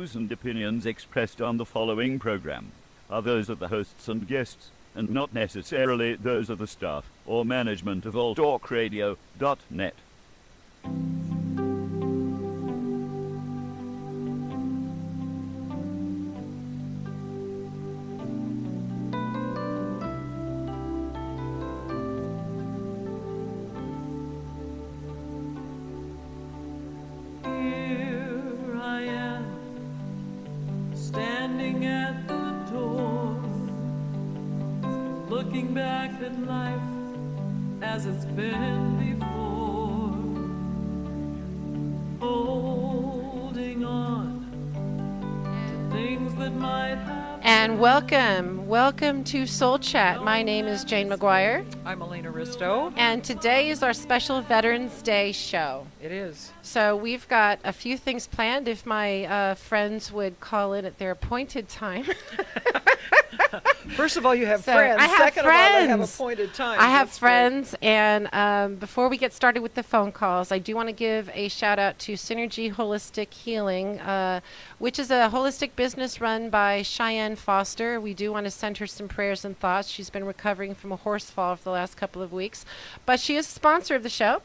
views and opinions expressed on the following program are those of the hosts and guests, and not necessarily those of the staff or management of alltalkradio.net. Looking back at life as it's been before, holding on to things that might have. And welcome to Soul Chat. My name is Jane McGuire. I'm Elena Risto. And today is our special Veterans Day show. It is. So we've got a few things planned. If my friends would call in at their appointed time. First of all, you have friends. I have Second friends. of all, they have appointed time. I have That's friends, great. And before we get started with the phone calls, I do want to give a shout out to Synergy Holistic Healing, which is a holistic business run by Cheyenne Foster. We do want to send her some prayers and thoughts. She's been recovering from a horse fall for the last couple of weeks, but she is a sponsor of the show.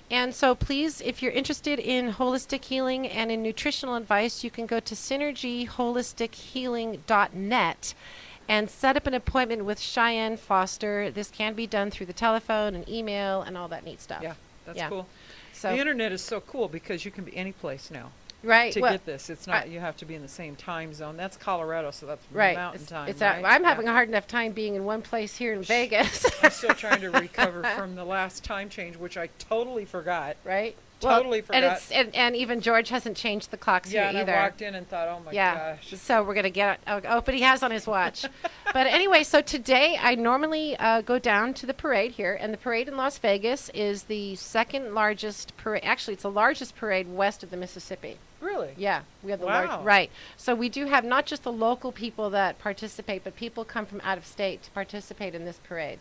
And so please, if you're interested in holistic healing and in nutritional advice, you can go to synergyholistichealing.net and set up an appointment with Cheyenne Foster. This can be done through the telephone and email and all that neat stuff. Yeah, that's cool. So the internet is so cool because you can be any place now. Right. To get this. It's not, you have to be in the same time zone. That's Colorado, so that's mountain time. Right? I'm having a hard enough time being in one place here in Vegas. I'm still trying to recover from the last time change, which I totally forgot. Right. Totally forgot. And even George hasn't changed the clocks here either. I walked in and thought, oh my gosh. So we're going to get but he has on his watch. But anyway, so today I normally go down to the parade here, and the parade in Las Vegas is the second largest parade. Actually, it's the largest parade west of the Mississippi. Really? Yeah, we have the wow. Right. So we do have not just the local people that participate, but people come from out of state to participate in this parade.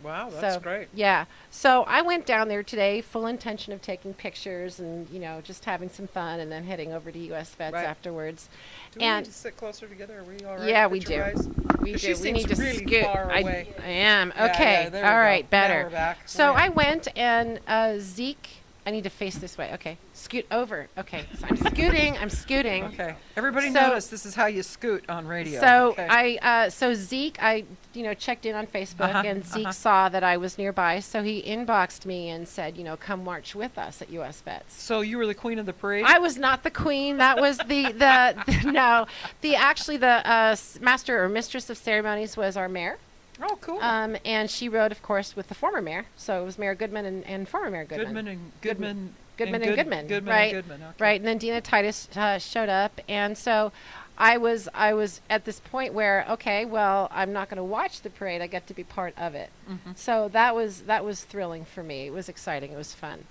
Wow, that's great. Yeah. So I went down there today, full intention of taking pictures and, just having some fun, and then heading over to U.S. Vets afterwards. Do we need to sit closer together? Are we all right? Yeah, we do. We do. We need to scoot. Far away. I am. Okay. Yeah, all right. Better. Now we're back. So I went and Zeke. I need to face this way. Okay. Scoot over. Okay. So I'm scooting. Okay. Everybody notice this is how you scoot on radio. So okay. So Zeke, I checked in on Facebook, and Zeke saw that I was nearby, so he inboxed me and said, come march with us at U.S. Vets. So you were the queen of the parade? I was not the queen. That was the master or mistress of ceremonies was our mayor. Oh, cool. And she rode, of course, with the former mayor. So it was Mayor Goodman and former Mayor Goodman. Goodman. Right. Okay. Right. And then Dina Titus showed up, and so I was at this point where, okay, well, I'm not going to watch the parade. I get to be part of it. Mm-hmm. So that was thrilling for me. It was exciting. It was fun.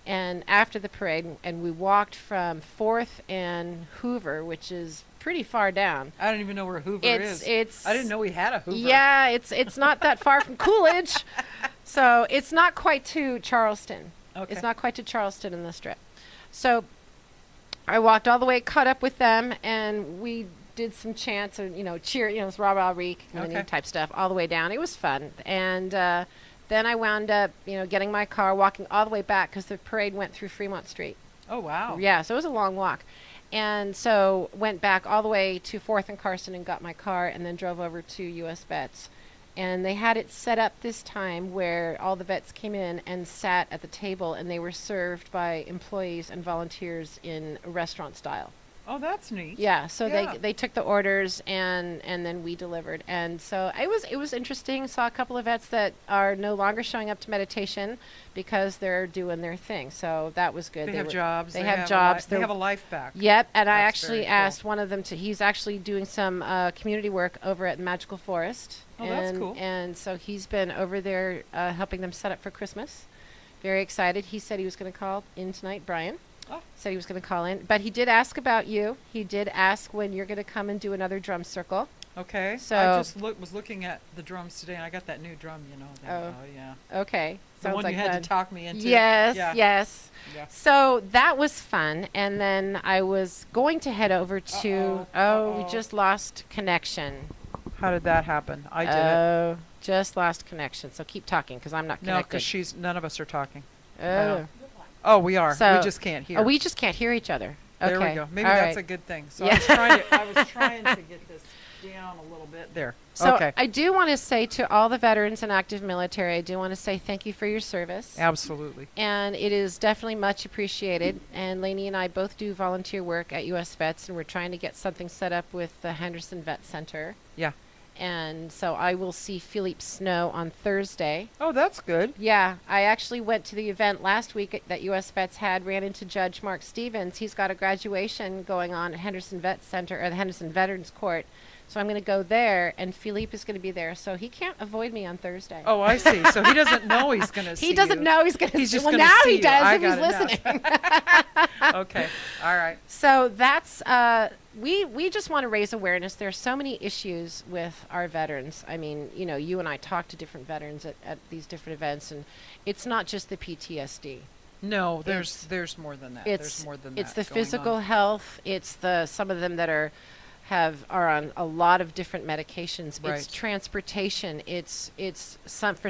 And after the parade, and we walked from 4th and Hoover, which is pretty far down. I don't even know where Hoover is. I didn't know we had a Hoover. Yeah, it's not that far from Coolidge. So it's not quite to Charleston. Okay. It's not quite to Charleston in the Strip. So I walked all the way, caught up with them, and we did some chants and, cheer, it was rah rah reek type stuff all the way down. It was fun. And then I wound up, getting my car, walking all the way back because the parade went through Fremont Street. Oh, wow. Yeah, so it was a long walk. And so went back all the way to 4th and Carson and got my car, and then drove over to U.S. Vets. And they had it set up this time where all the vets came in and sat at the table, and they were served by employees and volunteers in restaurant style. Oh, that's neat. Yeah, so they took the orders and then we delivered. And so it was interesting. Saw a couple of vets that are no longer showing up to meditation because they're doing their thing. So that was good. They have jobs. They have jobs. They have a life back. Yep, and I actually asked one of them he's actually doing some community work over at Magical Forest. Oh, that's cool. And so he's been over there helping them set up for Christmas. Very excited. He said he was going to call in tonight, Brian. Oh. Said he was going to call in. But he did ask about you. He did ask when you're going to come and do another drum circle. Okay. So I just was looking at the drums today, and I got that new drum, Oh. yeah. Okay. The Sounds one like you had fun. to talk me into. Yes, Yeah. yes. Yeah. So that was fun. And then I was going to head over to, we just lost connection. How did that happen? I did it. Oh, just lost connection. So keep talking because I'm not No, connected. because none of us are talking. Oh. Oh, we are. So- we just can't hear. Oh, we just can't hear each other. Okay. There we go. Maybe All that's right. a good thing. So Yeah. I was trying to get this down a little bit there. So Okay. I do want to say to all the veterans and active military, I do want to say thank you for your service. Absolutely. And it is definitely much appreciated. And Lainey and I both do volunteer work at U.S. Vets, and we're trying to get something set up with the Henderson Vet Center. Yeah. And so I will see Philippe Snow on Thursday. Oh, that's good. Yeah, I actually went to the event last week that U.S. Vets had, ran into Judge Mark Stevens. He's got a graduation going on at Henderson Vet Center, or the Henderson Veterans Court. So I'm going to go there, and Philippe is going to be there. So he can't avoid me on Thursday. Oh, I see. So he doesn't know he's going to see He doesn't you. know he's going to He's see just Well, gonna now see he you. does I if he's got it now. listening. Okay. All right. So that's, we just want to raise awareness. There are so many issues with our veterans. I mean, you and I talk to different veterans at these different events, and it's not just the PTSD. No, there's more than that. There's more than that. It's the going physical on. health. It's some of them that are on a lot of different medications. Right. It's transportation. It's some of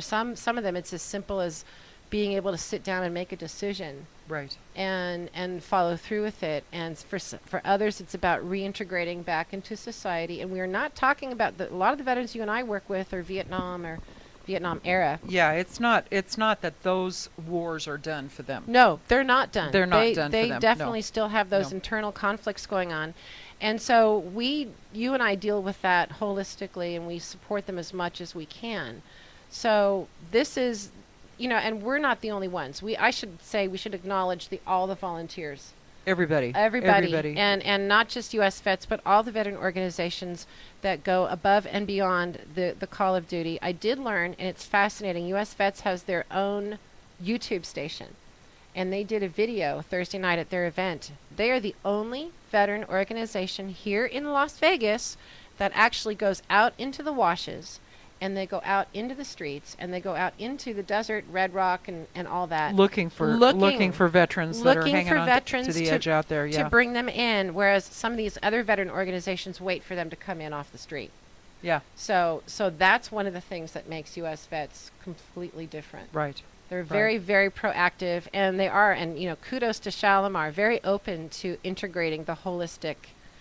them it's as simple as being able to sit down and make a decision. Right. And follow through with it. And for others, it's about reintegrating back into society. And we are not talking about a lot of the veterans you and I work with are Vietnam or Vietnam era. Yeah, it's not that those wars are done for them. No, they're not done. They're not done for They them, definitely no. still have those No. internal conflicts going on. And so you and I deal with that holistically, and we support them as much as we can. So this is, and we're not the only ones. I should say we should acknowledge all the volunteers. Everybody. And not just U.S. Vets, but all the veteran organizations that go above and beyond the call of duty. I did learn, and it's fascinating, U.S. Vets has their own YouTube station. And they did a video Thursday night at their event. They are the only veteran organization here in Las Vegas that actually goes out into the washes, and they go out into the streets, and they go out into the desert, Red Rock, and all that. Looking for veterans that are hanging on to the edge out there. Yeah. To bring them in, whereas some of these other veteran organizations wait for them to come in off the street. Yeah. So that's one of the things that makes U.S. Vets completely different. Right. They're very, very proactive, and they are, and kudos to Shalimar, very open to integrating the holistic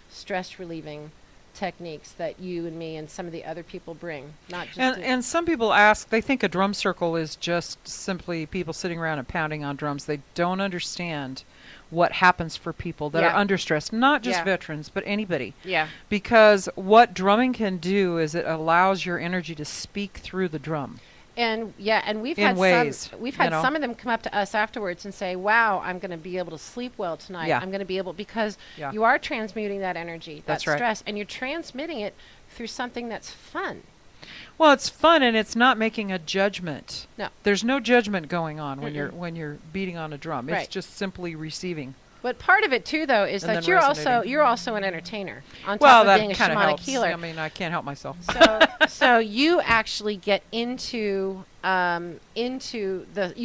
stress relieving techniques that you and me and some of the other people bring. Not just and some people ask, they think a drum circle is just simply people sitting around and pounding on drums. They don't understand what happens for people that are under stress, not just veterans, but anybody. Yeah. Because what drumming can do is it allows your energy to speak through the drum. And we've had some of them come up to us afterwards and say, "Wow, I'm going to be able to sleep well tonight. Yeah. I'm going to be able," because you are transmuting that energy, that stress, and you're transmitting it through something that's fun. Well, it's fun, and it's not making a judgment. No. There's no judgment going on when you're beating on a drum. Right. It's just simply receiving. But part of it too, though, is And that then you're also an entertainer on well, top of being a that kind of shamanic helps. healer. I mean, I can't help myself. So you actually get into you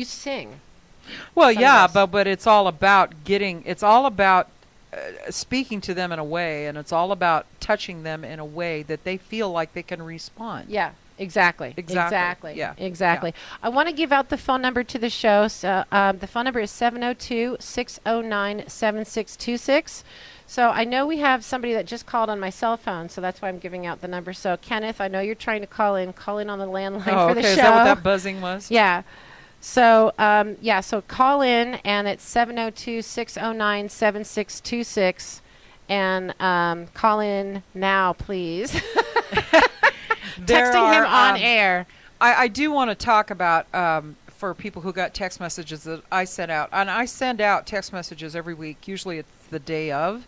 sing. Well, yeah, but it's all about speaking to them in a way, and it's all about touching them in a way that they feel like they can respond. Yeah. Exactly. Yeah. Exactly. Yeah. I want to give out the phone number to the show. So the phone number is 702-609-7626. So I know we have somebody that just called on my cell phone, so that's why I'm giving out the number. So Kenneth, I know you're trying to call in on the landline for the show. Is that what that buzzing was? Yeah. So so call in, and it's 702-609-7626, and call in now, please. Texting him on air. I do want to talk about for people who got text messages that I sent out, and I send out text messages every week. Usually it's the day of,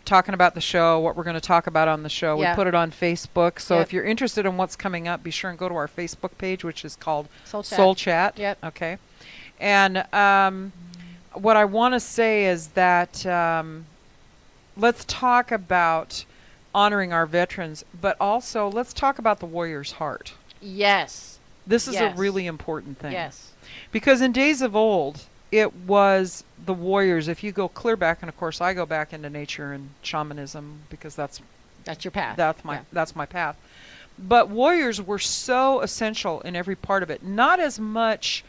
talking about the show, what we're going to talk about on the show. We put it on Facebook. So if you're interested in what's coming up, be sure and go to our Facebook page, which is called Soul Chat. Yep. Okay. And what I want to say is that let's talk about honoring our veterans, but also let's talk about the warrior's heart. Yes. This is a Yes. really important thing. Yes. Because in days of old, it was the warriors. If you go clear back, and of course I go back into nature and shamanism because that's That's your path. that's my path. But warriors were so essential in every part of it. Not as much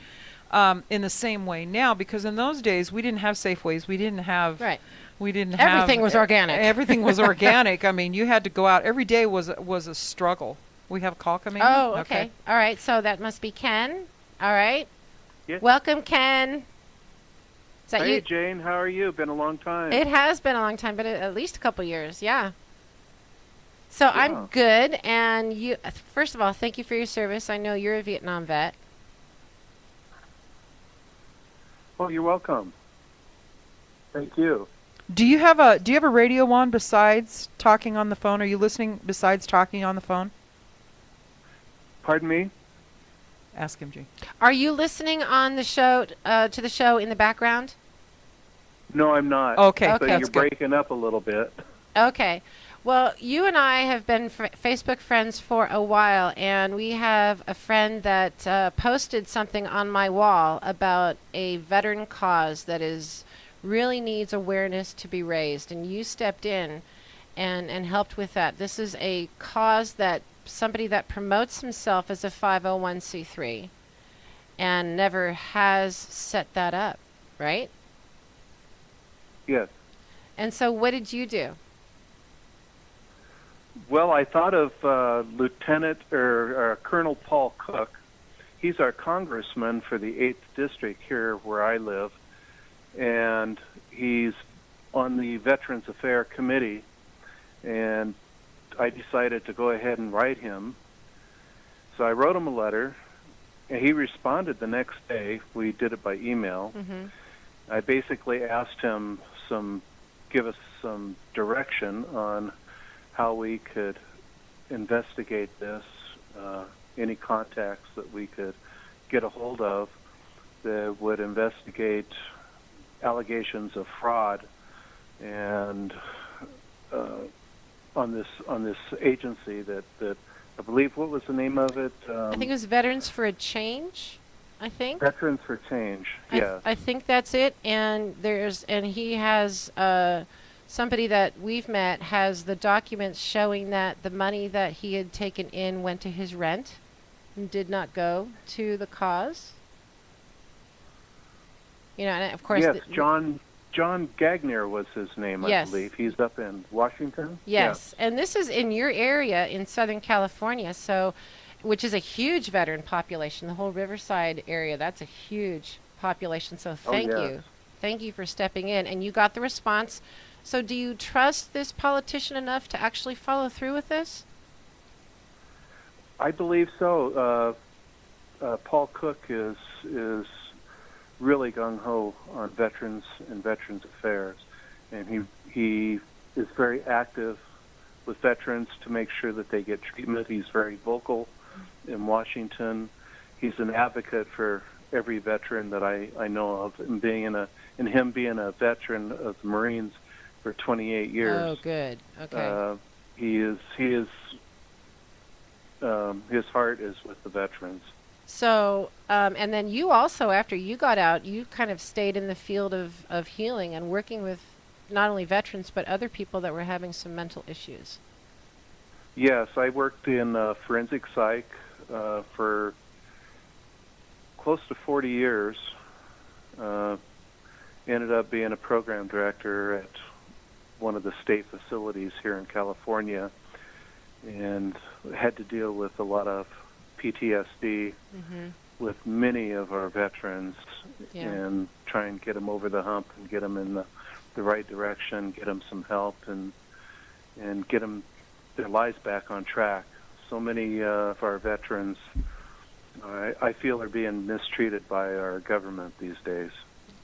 in the same way now, because in those days we didn't have Safeways. We didn't have Right. We didn't have Everything was organic. Everything was organic. I mean, you had to go out every day. Was a struggle. We have a call coming in? Oh, okay. All right. So that must be Ken. All right. Yes. Welcome, Ken. Is that Hey, you? Jane, how are you? Been a long time. It has been a long time, but at least a couple years. Yeah. So I'm Yeah. good, and you. First of all, thank you for your service. I know you're a Vietnam vet. Oh, you're welcome. Thank you. Do you have a radio on besides talking on the phone? Are you listening besides talking on the phone? Pardon me? Ask him, G. Are you listening on the show to the show in the background? No, I'm not. Okay, But Okay. you're that's good. breaking up a little bit. Okay. Well, you and I have been Facebook friends for a while, and we have a friend that posted something on my wall about a veteran cause that is really needs awareness to be raised, and you stepped in and helped with that. This is a cause that somebody that promotes himself as a 501c3 and never has set that up, right? Yes. And so what did you do? Well, I thought of Lieutenant or Colonel Paul Cook. He's our congressman for the 8th District here where I live, and he's on the Veterans Affairs Committee, and I decided to go ahead and write him. So I wrote him a letter, and he responded the next day. We did it by email. Mm-hmm. I basically asked him give us some direction on how we could investigate this, any contacts that we could get a hold of that would investigate allegations of fraud and on this agency that I believe, what was the name of it? I think it was Veterans for a Change. I think. Veterans for Change. Yes. I think that's it. And he has somebody that we've met has the documents showing that the money that he had taken in went to his rent and did not go to the cause. You know, and of course. Yes, John Gagner was his name, I Yes. believe. He's up in Washington. Yes, and this is in your area in Southern California, which is a huge veteran population. The whole Riverside area, that's a huge population. So thank yes. you. Thank you for stepping in. And you got the response. So do you trust this politician enough to actually follow through with this? I believe so. Paul Cook is really gung-ho on veterans and veterans affairs, and he is very active with veterans to make sure that they get treatment. He's very vocal in Washington. He's an advocate for every veteran that I know of, and him being a veteran of the Marines for 28 years. Oh, good. Okay. His heart is with the veterans. So, and then you also, after you got out, you kind of stayed in the field of healing and working with not only veterans but other people that were having some mental issues. Yes, I worked in forensic psych for close to 40 years. Ended up being a program director at one of the state facilities here in California, and had to deal with a lot of PTSD with many of our veterans, and try and get them over the hump and get them in the right direction, get them some help, and get them their lives back on track. So many of our veterans, I feel, are being mistreated by our government these days.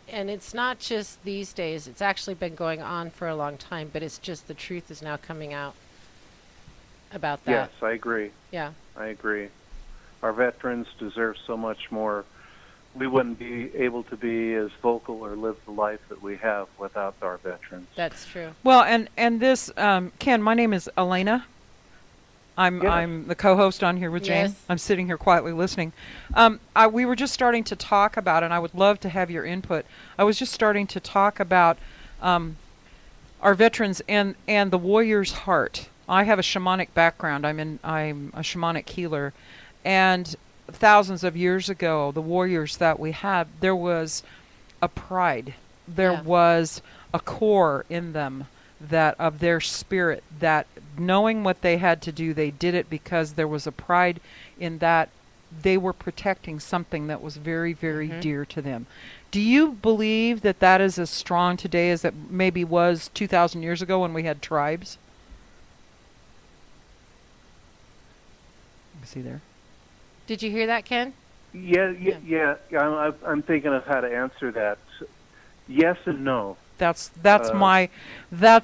And it's not just these days. It's actually been going on for a long time, but it's just the truth is now coming out about that. Yes, I agree. Yeah. I agree. Our veterans deserve so much more we wouldn't be able to be as vocal or live the life that we have without our veterans. That's true. Well, and this, Ken, my name is Elena. Yes. I'm the co-host on here with Jane. Yes. I'm sitting here quietly listening. We were just starting to talk about, and I would love to have your input. I was just starting to talk about our veterans and the warrior's heart. I have a shamanic background. I'm a shamanic healer, and thousands of years ago, the warriors that we had, there was a pride. There was a core in them, that of their spirit, that knowing what they had to do, they did it because there was a pride in that they were protecting something that was very, very dear to them. Do you believe that that is as strong today as it maybe was 2,000 years ago when we had tribes? Is he there? Did you hear that, Ken? Yeah. I'm thinking of how to answer that. Yes and no. That's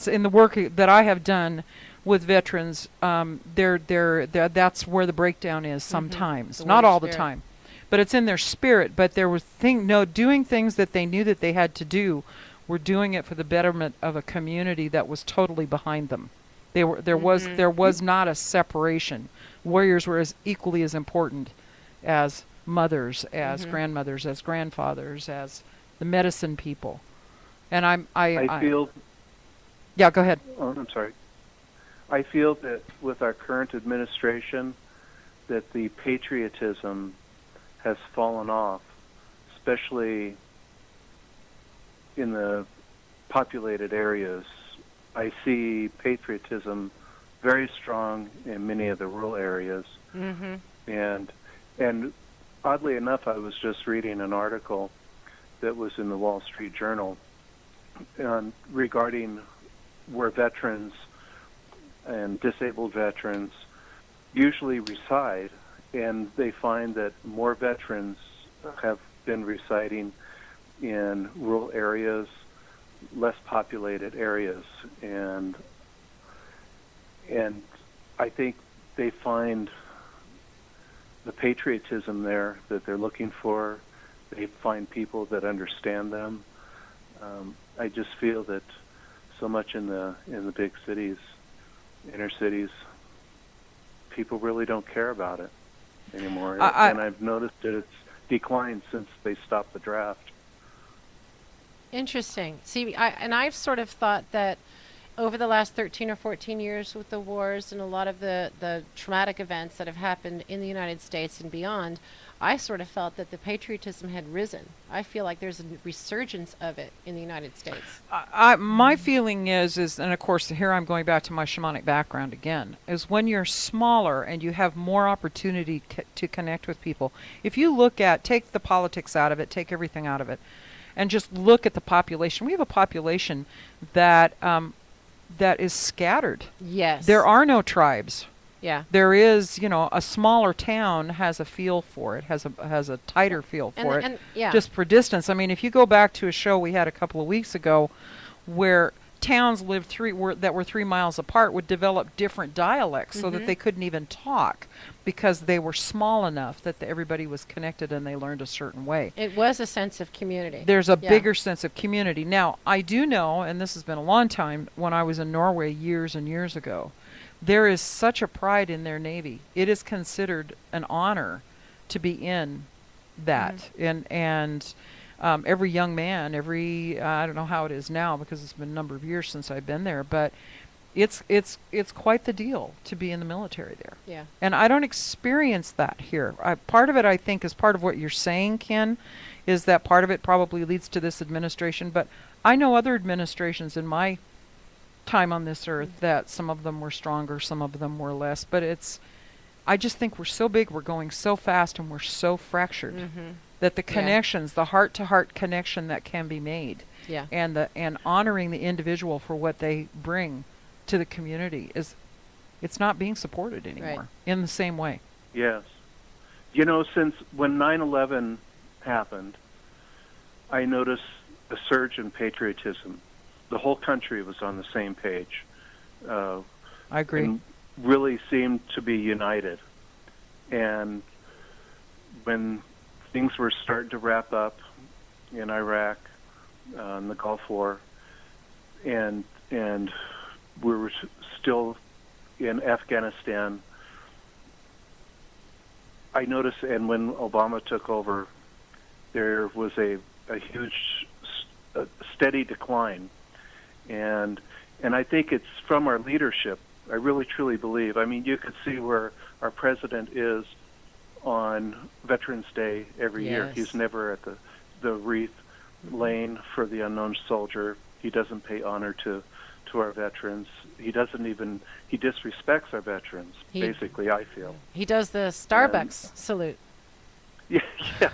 in the work that I have done with veterans. That's where the breakdown is sometimes, not all the time, but it's in their spirit. But there was doing things that they knew that they had to do. Were doing it for the betterment of a community that was totally behind them. There was not a separation. Warriors were as equally as important as mothers, as grandmothers, as grandfathers, as the medicine people. And I feel. Yeah, go ahead. Oh, I'm sorry. I feel that with our current administration, that the patriotism has fallen off, especially in the populated areas. I see patriotism very strong in many of the rural areas, and oddly enough, I was just reading an article that was in the Wall Street Journal regarding where veterans and disabled veterans usually reside, and they find that more veterans have been residing in rural areas, less populated areas, and I think they find the patriotism there that they're looking for. They find people that understand them. I just feel that so much in the big cities, inner cities, people really don't care about it anymore. And I've noticed that it's declined since they stopped the draft. Interesting. See, I've sort of thought that over the last 13 or 14 years with the wars and a lot of the traumatic events that have happened in the United States and beyond, I sort of felt that the patriotism had risen. I feel like there's a resurgence of it in the United States. My feeling is, and of course here I'm going back to my shamanic background again, is when you're smaller and you have more opportunity to connect with people. If you take the politics out of it, take everything out of it, and just look at the population. We have a population that is scattered. Yes. There are no tribes. Yeah. There is, a smaller town has a feel for it, has a tighter feel for it, just for distance. I mean, if you go back to a show we had a couple of weeks ago where towns that were 3 miles apart would develop different dialects so that they couldn't even talk because they were small enough that everybody was connected and they learned a certain way. It was a sense of community. There's a bigger sense of community. Now, I do know, and this has been a long time, when I was in Norway years and years ago, there is such a pride in their Navy. It is considered an honor to be in that. And every young man, I don't know how it is now because it's been a number of years since I've been there, but it's quite the deal to be in the military there. Yeah. And I don't experience that here. Part of it, I think, is part of what you're saying, Ken, is that part of it probably leads to this administration. But I know other administrations in my time on this earth that some of them were stronger, some of them were less. But I just think we're so big, we're going so fast, and we're so fractured that the connections, the heart-to-heart connection that can be made, and honoring the individual for what they bring to the community it's not being supported anymore in the same way. Yes. Since when 9/11 happened, I noticed a surge in patriotism. The whole country was on the same page. I agree. And really seemed to be united. And when things were starting to wrap up in Iraq, in the Gulf War, and we were still in Afghanistan. I noticed, and when Obama took over, there was a huge, steady decline, and I think it's from our leadership. I really truly believe. I mean, you could see where our president is on Veterans Day every year. He's never at the wreath laying for the unknown soldier. He doesn't pay honor to our veterans. He disrespects our veterans, basically, I feel. He does the Starbucks salute. Yeah, yeah.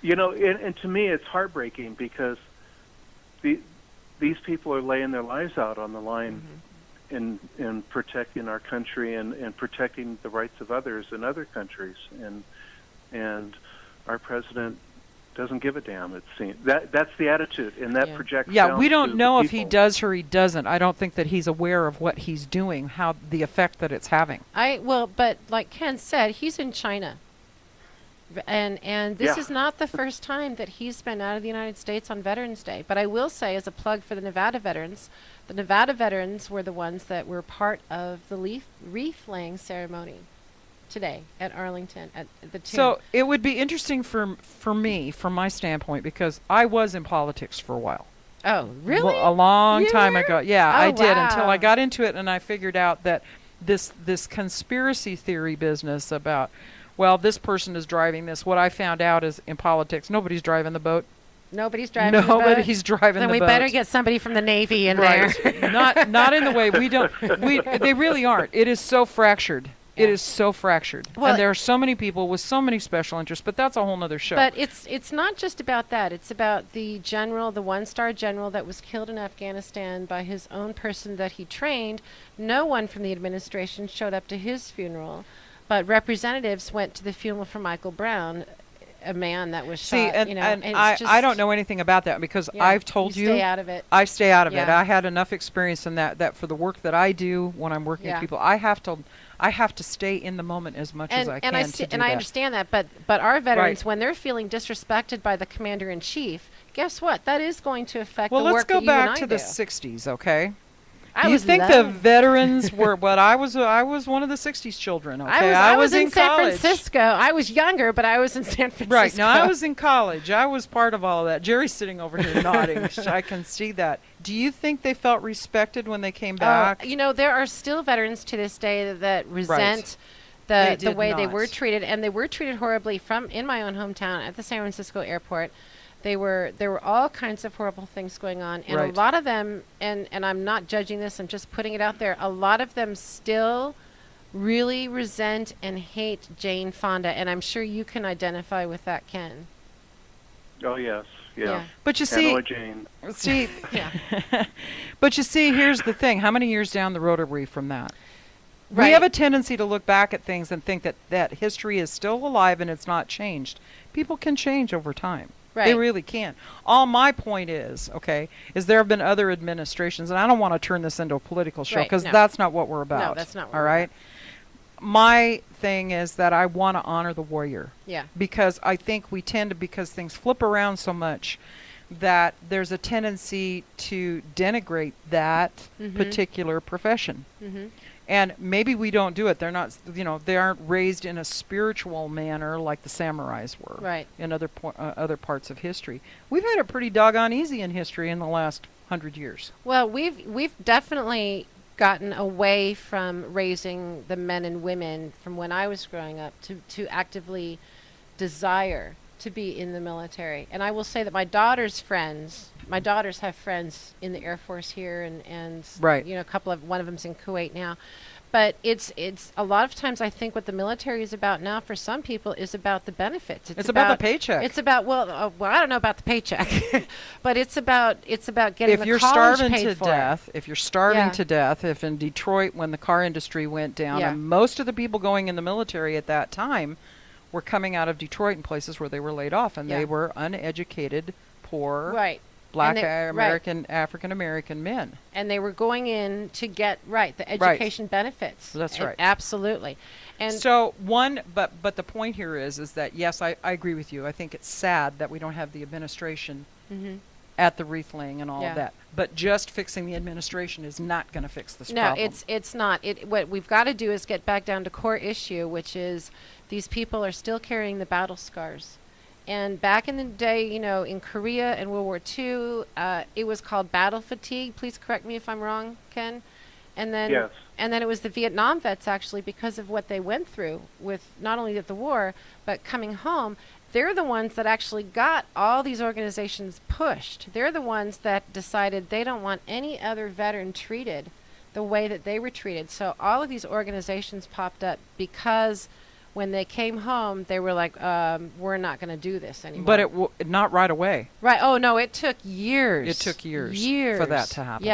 And to me, it's heartbreaking because these people are laying their lives out on the line in protecting our country and protecting the rights of others in other countries. And our president doesn't give a damn, it seems. That's the attitude, and that projects down we don't to know the if he people. does or he doesn't. I don't think that he's aware of what he's doing, how the effect that it's having. But like Ken said, he's in China. And this is not the first time that he's been out of the United States on Veterans Day. But I will say, as a plug for the Nevada veterans were the ones that were part of the wreath-laying ceremony today at Arlington at the tomb. So it would be interesting for me, from my standpoint, because I was in politics for a while. Oh, really? A long You time were? ago. Yeah, Oh, I did, until wow. I got into it and I figured out that this conspiracy theory business about, well, this person is driving this. What I found out is in politics, nobody's driving the boat. Nobody's driving the boat? Nobody's driving then the we boat. better get somebody from the Navy in Right. there. not in the way they really aren't. It is so fractured. It is so fractured. Well, and there are so many people with so many special interests, but that's a whole nother show. But it's not just about that. It's about the general, the one-star general that was killed in Afghanistan by his own person that he trained. No one from the administration showed up to his funeral, but representatives went to the funeral for Michael Brown, a man that was shot. And it's I don't know anything about that because I've told you. Stay out of it. I stay out of it. Yeah. I had enough experience in that for the work that I do when I'm working with people, I have to stay in the moment as much as I can to do that. I understand that, but our veterans, when they're feeling disrespected by the commander-in-chief, guess what? That is going to affect the work that you and I do. Well, let's go back to the 60s, okay? I Do you was think the veterans were? But I was one of the '60s children. Okay, I was in San college. Francisco. I was younger, but I was in San Francisco. Right. Now I was in college. I was part of all of that. Jerry's sitting over here nodding. I can see that. Do you think they felt respected when they came back? There are still veterans to this day that resent the way they were treated, and they were treated horribly in my own hometown at the San Francisco airport. There were all kinds of horrible things going on, and a lot of them, and I'm not judging this, I'm just putting it out there, a lot of them still really resent and hate Jane Fonda, and I'm sure you can identify with that, Ken. Oh, yes. Yeah. But you see, Jane. But you see, here's the thing. How many years down the road are we from that? Right. We have a tendency to look back at things and think that history is still alive and it's not changed. People can change over time. Right. They really can. All my point is there have been other administrations, and I don't want to turn this into a political show because that's not what we're about. No, that's not what all we're right? about. My thing is that I want to honor the warrior. Yeah. Because I think we tend to, because things flip around so much, that there's a tendency to denigrate that particular profession. Mm-hmm. And maybe we don't do it. They're not, they aren't raised in a spiritual manner like the samurais were in other parts of history. We've had it pretty doggone easy in history in the last 100 years. Well, we've definitely gotten away from raising the men and women from when I was growing up to actively desire to be in the military. And I will say that my daughters have friends in the Air Force here, and one of them's in Kuwait now. But it's a lot of times I think what the military is about now for some people is about the benefits. It's about the paycheck. It's about I don't know about the paycheck, but it's about getting if the you're college starving paid to for death, if you're starving to death, if in Detroit when the car industry went down, and most of the people going in the military at that time were coming out of Detroit and places where they were laid off, and they were uneducated, poor Black right. African American men. And they were going in to get the education benefits. That's right. Absolutely. And so but the point here is that yes, I agree with you. I think it's sad that we don't have the administration at the wreath laying and all of that. But just fixing the administration is not going to fix this problem. No, it's not. What we've got to do is get back down to core issue, which is these people are still carrying the battle scars. And back in the day, in Korea and World War II, it was called battle fatigue. Please correct me if I'm wrong, Ken. And then, yes. And then it was the Vietnam vets, actually, because of what they went through with not only the war, but coming home. They're the ones that actually got all these organizations pushed. They're the ones that decided they don't want any other veteran treated the way that they were treated. So all of these organizations popped up because when they came home, they were like, we're not going to do this anymore. But not right away. Right. Oh, no, it took years. It took years for that to happen.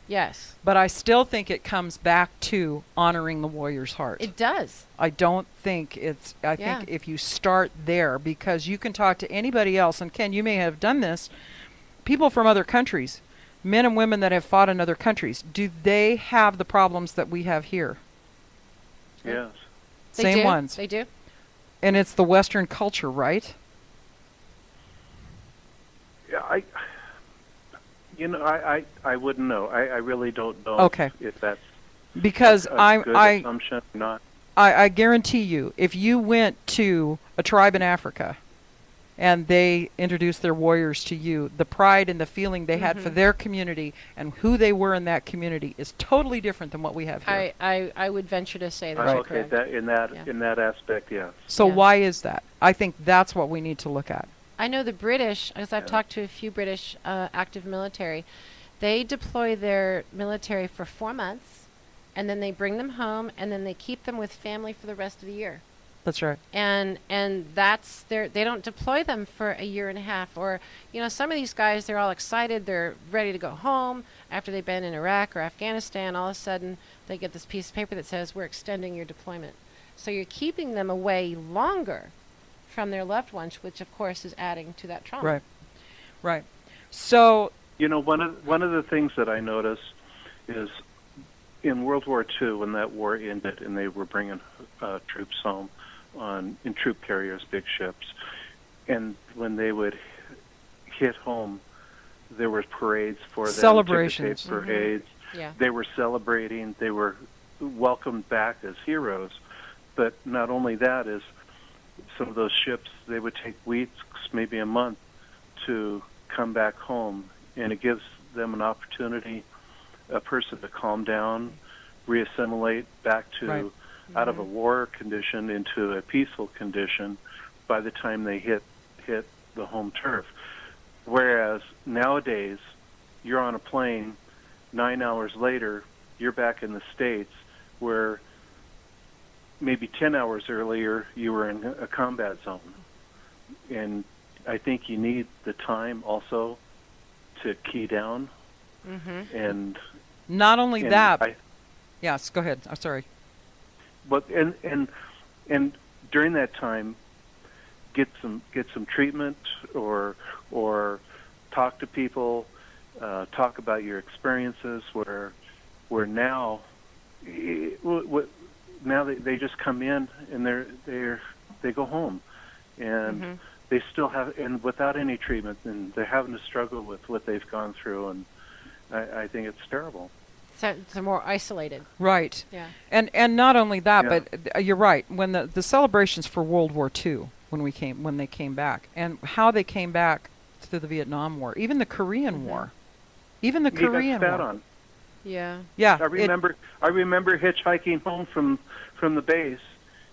Yes. But I still think it comes back to honoring the warrior's heart. It does. I don't think it's, I think if you start there, because you can talk to anybody else, and Ken, you may have done this, people from other countries, men and women that have fought in other countries, do they have the problems that we have here? Yes. Same ones. They do. And it's the Western culture, right? Yeah, I wouldn't know. I really don't know if that's because a good assumption or not. I guarantee you, if you went to a tribe in Africa and they introduced their warriors to you, the pride and the feeling they had for their community and who they were in that community is totally different than what we have here. I would venture to say that. Okay, in that aspect, yes. So why is that? I think that's what we need to look at. I know the British, as I've talked to a few British active military, they deploy their military for 4 months, and then they bring them home, and then they keep them with family for the rest of the year. That's right. And that's they don't deploy them for a year and a half. Or, some of these guys, they're all excited, they're ready to go home after they've been in Iraq or Afghanistan. All of a sudden, they get this piece of paper that says, we're extending your deployment. So you're keeping them away longer from their loved ones, which of course is adding to that trauma. Right. So one of the things that I noticed is in World War II, when that war ended and they were bringing troops home in troop carriers, big ships, and when they would hit home, there were parades for them, celebrations, parades. Yeah. They were celebrating. They were welcomed back as heroes. But not only that, is some of those ships, they would take weeks, maybe a month, to come back home, and it gives them an opportunity, a person to calm down, reassimilate back to out of a war condition into a peaceful condition by the time they hit the home turf. Whereas nowadays, you're on a plane, 9 hours later, you're back in the States, where maybe 10 hours earlier, you were in a combat zone. And I think you need the time also to key down. And not only that. Yes, go ahead. I'm sorry. But and during that time, get some treatment or talk to people, talk about your experiences. Where now, now they just come in and they go home, and they still have, and without any treatment, and they're having to struggle with what they've gone through, and I think it's terrible. So they're more isolated. Right. Yeah. And not only that, but you're right. When the celebrations for World War II, when they came back, and how they came back through the Vietnam War, even the Korean War, even the Korean War. On. Yeah. Yeah. I remember hitchhiking home from the base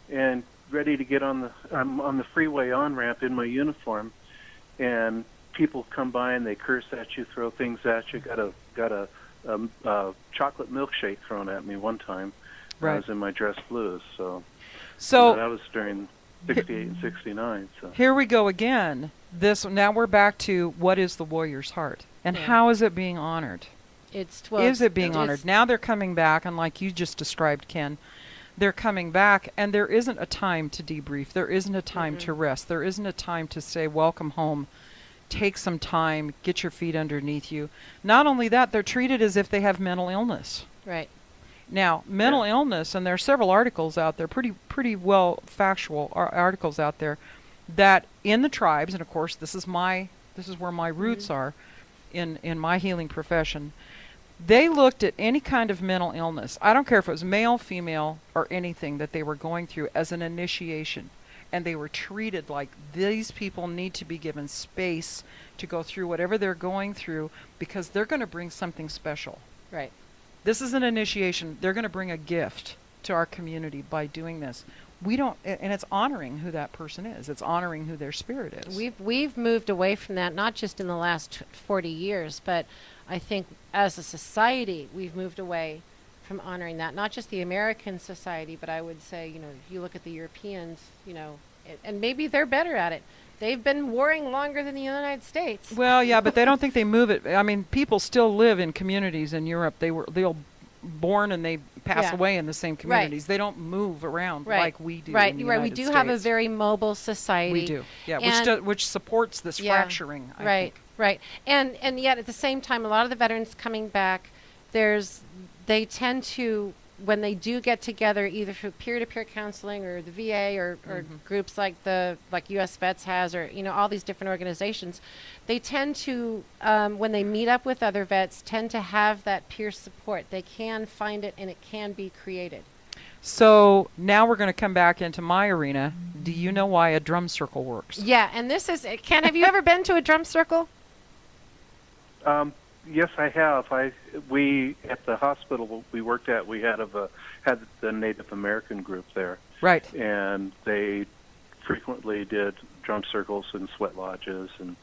and ready to get on the freeway on-ramp in my uniform, and people come by and they curse at you, throw things at you. Got a chocolate milkshake thrown at me one time. Right. I was in my dress blues, so that was during 68 and 69. So here we go again. Now we're back to what is the warrior's heart, and how is it being honored? Is it being honored? Now they're coming back, and like you just described, Ken, they're coming back, and there isn't a time to debrief. There isn't a time to rest. There isn't a time to say, welcome home. take some time, get your feet underneath you. Not only that, they're treated as if they have mental illness. Right. Now, mental illness, and there are several articles out there, pretty well factual articles out there, that in the tribes, and of course this is where my roots are in my healing profession, they looked at any kind of mental illness, I don't care if it was male, female, or anything that they were going through, as an initiation. And they were treated like these people need to be given space to go through whatever they're going through, because they're going to bring something special. Right. This is an initiation. They're going to bring a gift to our community by doing this. We don't, and it's honoring who that person is. It's honoring who their spirit is. We've moved away from that, not just in the last 40 years, but I think as a society we've moved away from honoring that. Not just the American society, but I would say, if you look at the Europeans, and maybe they're better at it. They've been warring longer than the United States. Well, yeah, but they don't think they move it. I mean, people still live in communities in Europe. They'll born and they pass away in the same communities. They don't move around like we do. Right, in the right. We United do States. have a very mobile society. We do, yeah, which supports this fracturing. I think. Right, and yet at the same time, a lot of the veterans coming back, they tend to, when they do get together, either through peer-to-peer counseling or the VA or groups like US Vets has, or all these different organizations, they tend to, when they meet up with other vets, tend to have that peer support. They can find it, and it can be created. So now we're going to come back into my arena. Do you know why a drum circle works? Yeah, and this is, Ken, have you ever been to a drum circle? Yes, I have. We at the hospital we worked at, we had the Native American group there. Right. And they frequently did drum circles and sweat lodges and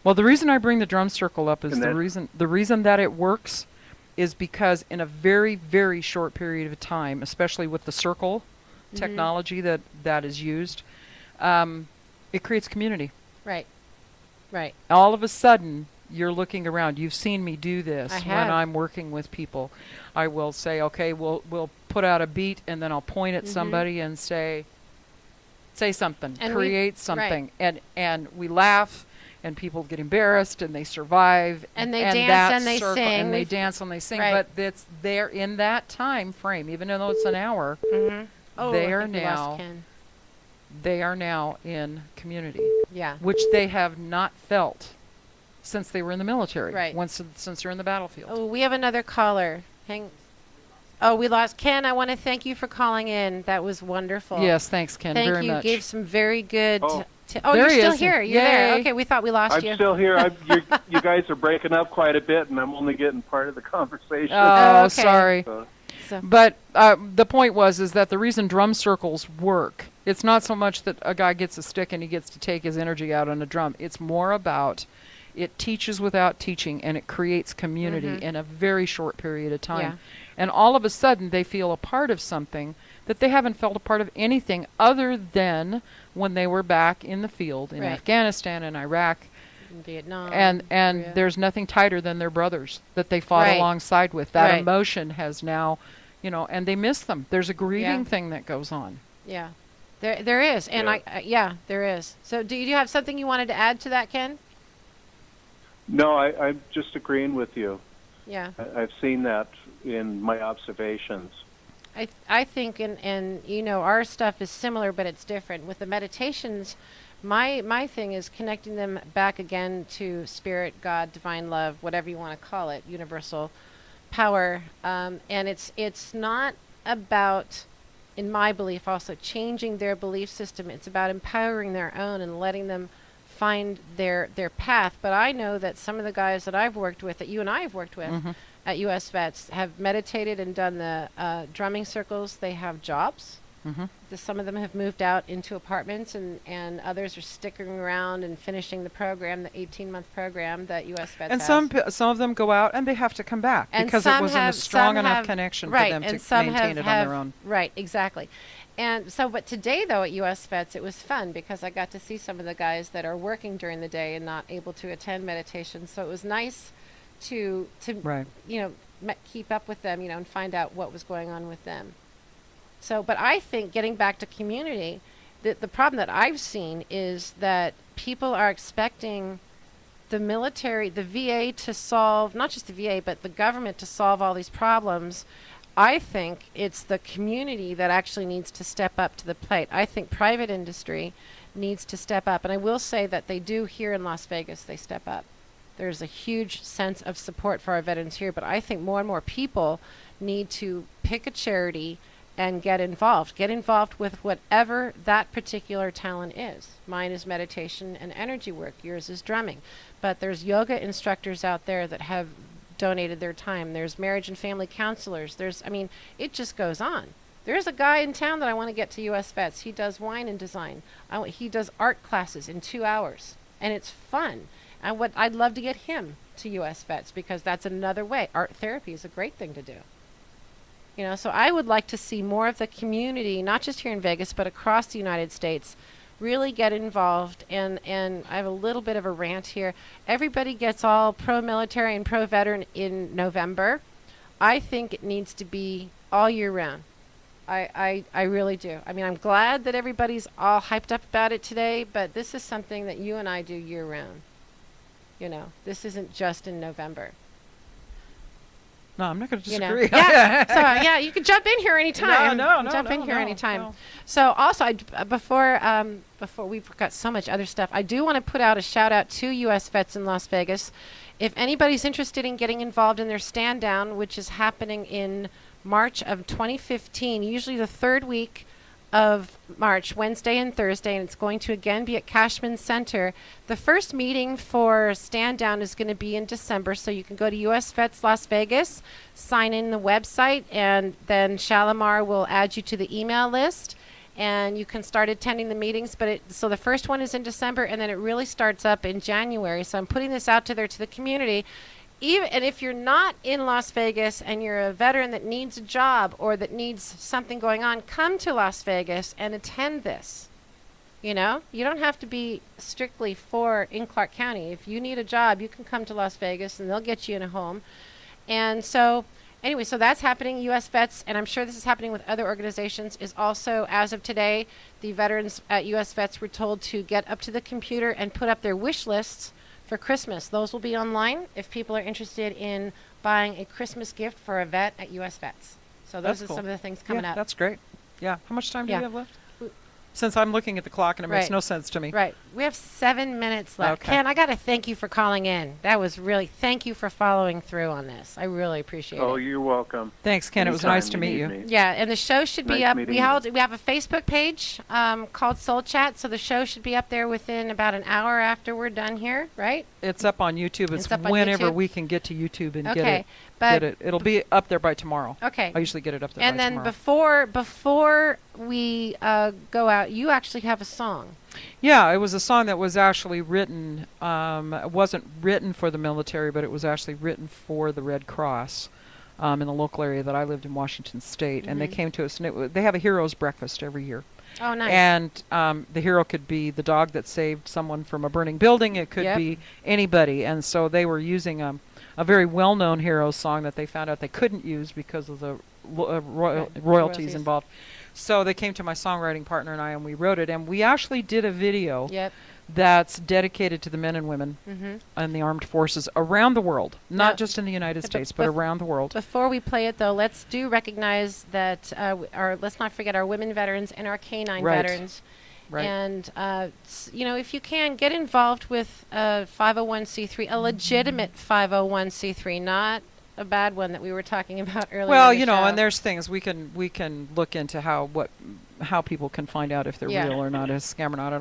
well, the reason I bring the drum circle up is the reason that it works is because in a very, very short period of time, especially with the circle technology that is used, it creates community. Right. Right. All of a sudden, you're looking around. You've seen me do this I when have. I'm working with people. I will say, okay, we'll put out a beat, and then I'll point at somebody and say something, and create something, and we laugh, and people get embarrassed, and they survive, and they dance and they sing, and they dance and they sing. Right. But it's there in that time frame, even though it's an hour. Oh, they I are think we lost now. Ken. They are now in community. Yeah. Which they have not felt since they were in the military. Right. Since they're in the battlefield. Oh, we have another caller. We lost Ken. I want to thank you for calling in. That was wonderful. Yes, thanks, Ken, very Thank you. much. Gave some very good. There you're he still is. here. You're there. Yay. Okay, we thought we lost you. I'm still here. You guys are breaking up quite a bit, and I'm only getting part of the conversation. Oh, okay. sorry. So. But the point is that the reason drum circles work, it's not so much that a guy gets a stick and he gets to take his energy out on a drum. It's more about it teaches without teaching, and it creates community in a very short period of time. Yeah. And all of a sudden, they feel a part of something that they haven't felt a part of anything other than when they were back in the field in Afghanistan and Iraq. In Vietnam. And Korea. there's nothing tighter than their brothers that they fought alongside with. That emotion has now, and they miss them. There's a grieving thing that goes on. Yeah. There is. And there is. So do you have something you wanted to add to that, Ken? No, I'm just agreeing with you. Yeah. I've seen that in my observations. I think, and our stuff is similar, but it's different. With the meditations, my thing is connecting them back again to spirit, God, divine love, whatever you want to call it, universal power. And it's not about, in my belief, also changing their belief system. It's about empowering their own and letting them find their path. But I know that some of the guys that I've worked with, that you and I have worked with at US Vets, have meditated and done the drumming circles. They have jobs. Some of them have moved out into apartments, and others are sticking around and finishing the program, the 18-month program that US Vets and has. some of them go out and they have to come back And because it wasn't a strong enough connection for them to maintain it on their own. Right, exactly. And so, but today, though, at US Vets, it was fun because I got to see some of the guys that are working during the day and not able to attend meditation. So it was nice to keep up with them, and find out what was going on with them. So, but I think getting back to community, the problem that I've seen is that people are expecting the military, the VA to solve, not just the VA, but the government to solve all these problems. I think it's the community that actually needs to step up to the plate. I think private industry needs to step up. And I will say that they do here in Las Vegas, they step up. There's a huge sense of support for our veterans here, but I think more and more people need to pick a charity and get involved. Get involved with whatever that particular talent is. Mine is meditation and energy work. Yours is drumming. But there's yoga instructors out there that have donated their time. There's marriage and family counselors. It just goes on. There's a guy in town that I want to get to U.S. Vets. He does wine and design. He does art classes in 2 hours, and it's fun. And I'd love to get him to U.S. Vets because that's another way. Art therapy is a great thing to do. So I would like to see more of the community, not just here in Vegas, but across the United States, really get involved. And I have a little bit of a rant here. Everybody gets all pro-military and pro-veteran in November. I think it needs to be all year round. I really do. I'm glad that everybody's all hyped up about it today, but this is something that you and I do year round. This isn't just in November. No, I'm not going to disagree. Yeah. So you can jump in here anytime. No. Jump in here anytime. No. So also, before we've got so much other stuff, I do want to put out a shout out to U.S. Vets in Las Vegas. If anybody's interested in getting involved in their stand down, which is happening in March of 2015, usually the third week of March, Wednesday and Thursday, and it's going to again be at Cashman Center. The first meeting for Stand Down is going to be in December, so you can go to US Vets Las Vegas, sign in the website, and then Shalimar will add you to the email list, and you can start attending the meetings. So the first one is in December, and then it really starts up in January. So I'm putting this out to the community. And if you're not in Las Vegas and you're a veteran that needs a job or that needs something going on, come to Las Vegas and attend this. You don't have to be strictly in Clark County. If you need a job, you can come to Las Vegas and they'll get you in a home. And so anyway, so that's happening. U.S. Vets, and I'm sure this is happening with other organizations, is also, as of today, the veterans at U.S. Vets were told to get up to the computer and put up their wish lists for Christmas. Those will be online if people are interested in buying a Christmas gift for a vet at U.S. Vets. So those are some of the things coming up. That's great. Yeah. How much time do you have left? Since I'm looking at the clock and it makes no sense to me. Right. We have 7 minutes left. Okay. Ken, I got to thank you for calling in. Thank you for following through on this. I really appreciate it. Oh, you're welcome. Thanks, Ken. It was nice to meet you. Yeah, and the show should be up. We have a Facebook page called Soul Chat, so the show should be up there within about an hour after we're done here, right? It's up on YouTube. It's up on whenever YouTube? we can get to YouTube and Okay, get it. It'll be up there by tomorrow. Okay. I usually get it up there And by then tomorrow. before we go out, you actually have a song. Yeah, it was a song that was actually written. It wasn't written for the military, but it was actually written for the Red Cross in the local area that I lived in, Washington State. And they came to us, and they have a hero's breakfast every year. Oh, nice. And the hero could be the dog that saved someone from a burning building. It could be anybody. And so they were using a very well-known hero song that they found out they couldn't use because of the royalties involved. So they came to my songwriting partner and I, and we wrote it. And we actually did a video that's dedicated to the men and women in the armed forces around the world, not just in the United States, but around the world. Before we play it, though, let's recognize that let's not forget our women veterans and our canine veterans. Right. And, if you can, get involved with a 501c3, a legitimate 501c3, not a bad one that we were talking about earlier. Well, and there's things we can look into how people can find out if they're real or not, a scam or not.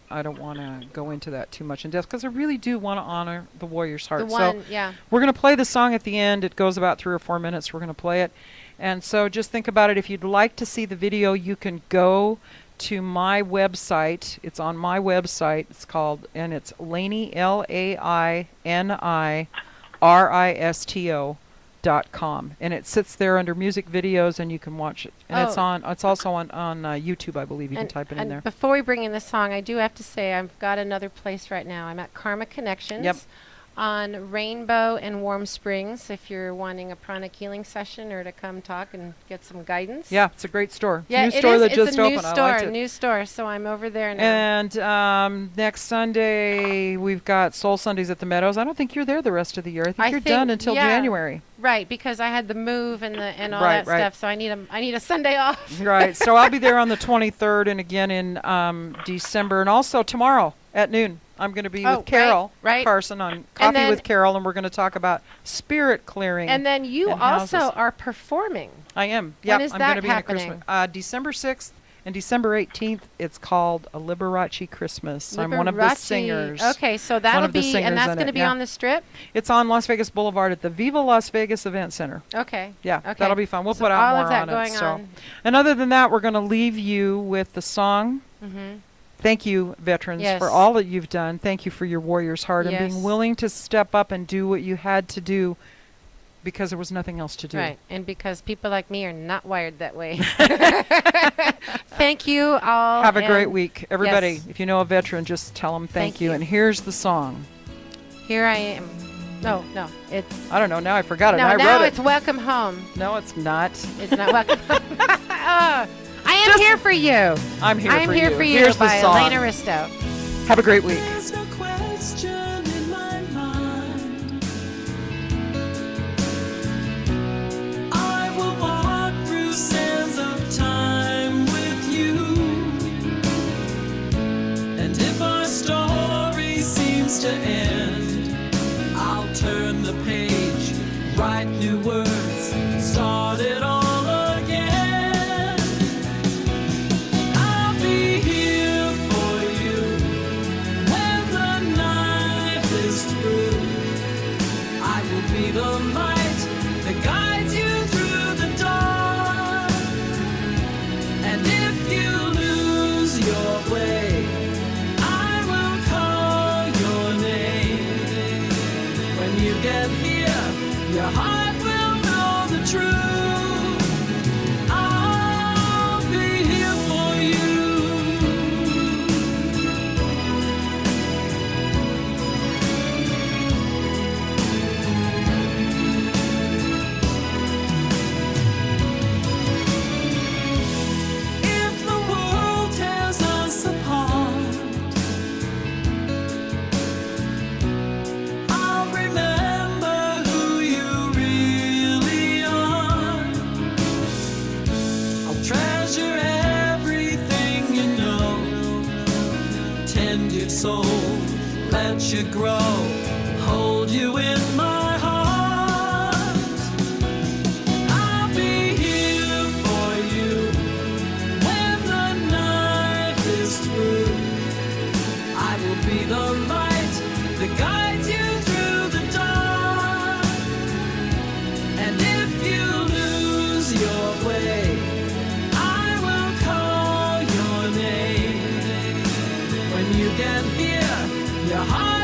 I don't want to go into that too much in depth because I really do want to honor the warrior's heart. We're going to play the song at the end. It goes about 3 or 4 minutes. We're going to play it. And so just think about it. If you'd like to see the video, you can go to my website. It's on my website. It's Laini, LAINIRISTO.com, and it sits there under music videos, and you can watch it. And it's also on YouTube, I believe. You can type it in there. Before we bring in the song, I do have to say I've got another place right now. I'm at Karma Connections on Rainbow and Warm Springs if you're wanting a pranic healing session or to come talk and get some guidance. Yeah, it's a great store. Yeah, new store that it's just a opened. new store, I liked it. new store. So I'm over there now. And next Sunday we've got Soul Sundays at the Meadows. I don't think you're there the rest of the year. I think you're done until January. Right, because I had the move and all Right, that stuff, so I need a Sunday off. Right. So I'll be there on the 23rd and again in December, and also tomorrow at noon. I'm going to be with Carol Carson on Coffee with Carol, and we're going to talk about spirit clearing. And then you also are performing. I am. Yeah, when is I'm that going to be happening? in a Christmas. December 6th and December 18th. It's called a Liberace Christmas. I'm one of the singers. Okay, so that'll be, and that's going to be on the Strip? It's on Las Vegas Boulevard at the Viva Las Vegas Event Center. Okay. Yeah, okay. that'll be fun. We'll put out more on it. So, and other than that, we're going to leave you with the song. Thank you, veterans, for all that you've done. Thank you for your warrior's heart and being willing to step up and do what you had to do because there was nothing else to do. Right, and because people like me are not wired that way. Thank you all. Have a great week. Everybody, if you know a veteran, just tell them thank you. And here's the song. Here I am. No, it's... I don't know. Now I forgot it. No, I wrote now it. it's Welcome Home. No, it's not. It's not Welcome Home. I am here for you. I'm here for you. I'm here for you Here's by the song. Elena Risto. Have a great week. There's no question in my mind. I will walk through sands of time with you. And if our story seems to end, I'll turn the page, write new words, start it all again. I'll be here for you when the night is through. I will be the light that guides you through the dark. And if you lose your way, I will call your name. When you get here, your heart will know the truth. I'll be here for you. If the world tears us apart, I'll remember who you really are. I'll treasure everything you know, tend your soul, let you grow, hold you in my heart. I'll be here for you when the night is through. I will be the light that guides you through the dark. And if you lose your way, I will call your name. When you get here, your heart